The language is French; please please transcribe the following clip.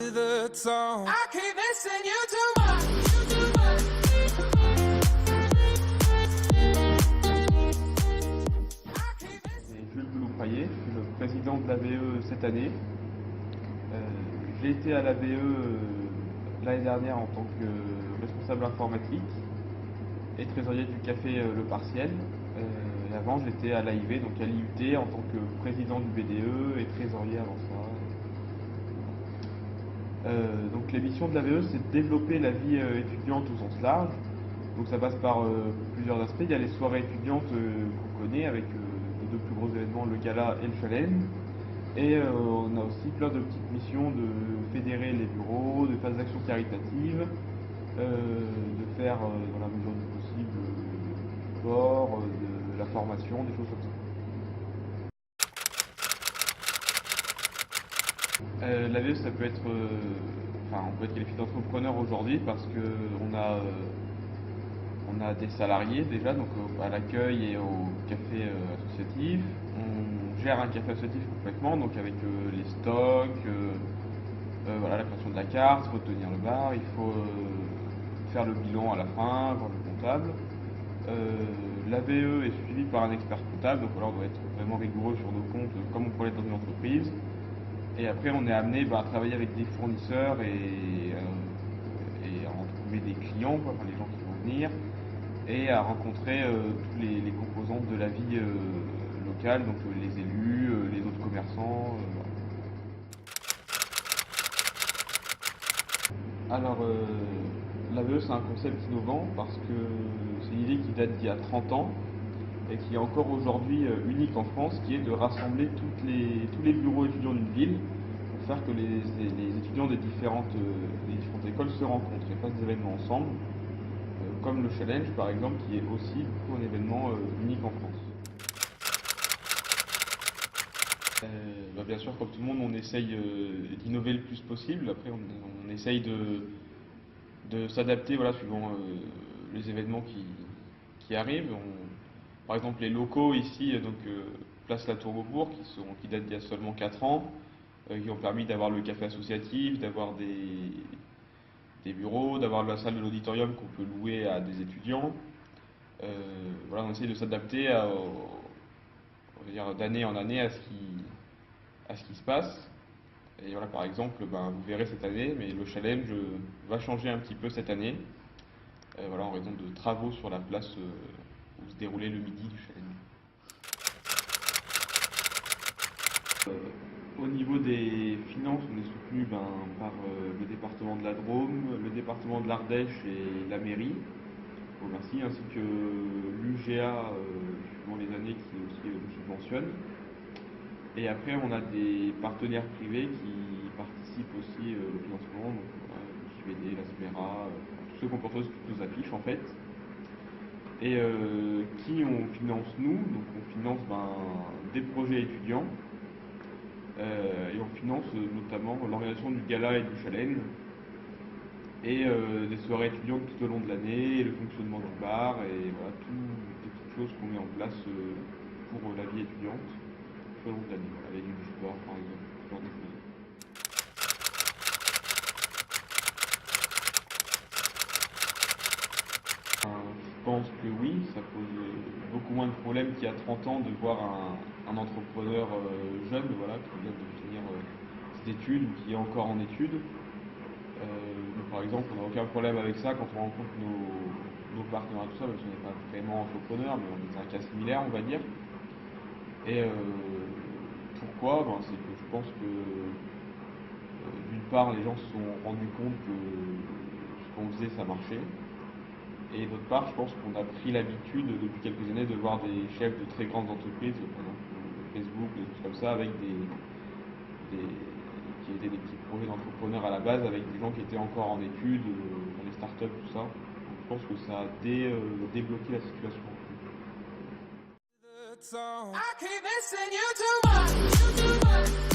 The song. I keep missing you too C'est Jules Deloupraillé, je suis le président de l'ABE cette année. J'ai été à l'ABE l'année dernière en tant que responsable informatique et trésorier du café Le Partiel. Et avant j'étais à l'AIV, donc à l'IUT en tant que président du BDE et trésorier avant ça. Donc les missions de l'ABE, c'est de développer la vie étudiante au sens large. Donc ça passe par plusieurs aspects. Il y a les soirées étudiantes qu'on connaît avec les deux plus gros événements, le gala et le challenge. Et on a aussi plein de petites missions de fédérer les bureaux, de faire des actions caritatives, de faire dans la mesure du possible du sport, de la formation, des choses comme ça. L'ABE, ça peut être, on peut être qualifié d'entrepreneur aujourd'hui parce que on a des salariés déjà, donc à l'accueil et au café associatif. On gère un café associatif complètement, donc avec les stocks, voilà, la création de la carte, il faut tenir le bar, il faut faire le bilan à la fin, voir le comptable. L'ABE est suivi par un expert comptable, donc voilà, on doit être vraiment rigoureux sur nos comptes comme on pourrait l'être dans une entreprise. Et après, on est amené à travailler avec des fournisseurs et à en trouver des clients, quoi, enfin, les gens qui vont venir, et à rencontrer tous les composantes de la vie locale, donc les élus, les autres commerçants. Voilà. Alors, l'ABE, c'est un concept innovant parce que c'est une idée qui date d'il y a 30 ans et qui est encore aujourd'hui unique en France, qui est de rassembler tous les bureaux étudiants d'une ville pour faire que les étudiants des différentes écoles se rencontrent et fassent des événements ensemble, comme le challenge par exemple, qui est aussi un événement unique en France. Bien sûr, comme tout le monde, on essaye d'innover le plus possible. Après, on essaye de s'adapter, voilà, suivant les événements qui arrivent. Par exemple, les locaux ici, donc place La Tour Beaubourg, qui datent d'il y a seulement 4 ans, qui ont permis d'avoir le café associatif, d'avoir des bureaux, d'avoir la salle de l'auditorium qu'on peut louer à des étudiants. Voilà, on essaie de s'adapter d'année en année à ce qui se passe. Et voilà, par exemple, vous verrez cette année, mais le challenge va changer un petit peu cette année, voilà, en raison de travaux sur la place où se déroulait le midi du challenge. Au niveau des finances, on est soutenu par le département de la Drôme, le département de l'Ardèche et la mairie, au Vinci, ainsi que l'UGA, suivant les années, qui aussi nous subventionne. Et après, on a des partenaires privés qui participent aussi au financement, donc voilà, le JVD, la SMERA, tous ceux qui ont porté toutes nos affiches en fait. Et qui on finance nous? Donc on finance des projets étudiants. Et on finance notamment l'organisation du gala et du challenge et des soirées étudiantes tout au long de l'année, le fonctionnement du bar et voilà, toutes les petites choses qu'on met en place pour la vie étudiante tout au long de l'année, avec du sport par exemple, ce genre de choses. Je pense que oui, ça pose beaucoup moins de problèmes qu'il y a 30 ans de voir un entrepreneur jeune, voilà, qui vient de finir ses études ou qui est encore en études. Par exemple, on n'a aucun problème avec ça quand on rencontre nos partenaires et tout ça, parce qu'on n'est pas vraiment entrepreneur, mais on est dans un cas similaire, on va dire. Et pourquoi? C'est que je pense que d'une part, les gens se sont rendus compte que ce qu'on faisait, ça marchait. Et d'autre part, je pense qu'on a pris l'habitude depuis quelques années de voir des chefs de très grandes entreprises, par exemple Facebook, des choses comme ça, avec qui étaient des petits projets d'entrepreneurs à la base, avec des gens qui étaient encore en études, dans les startups, tout ça. Donc, je pense que ça a débloqué la situation. I keep missing you too much.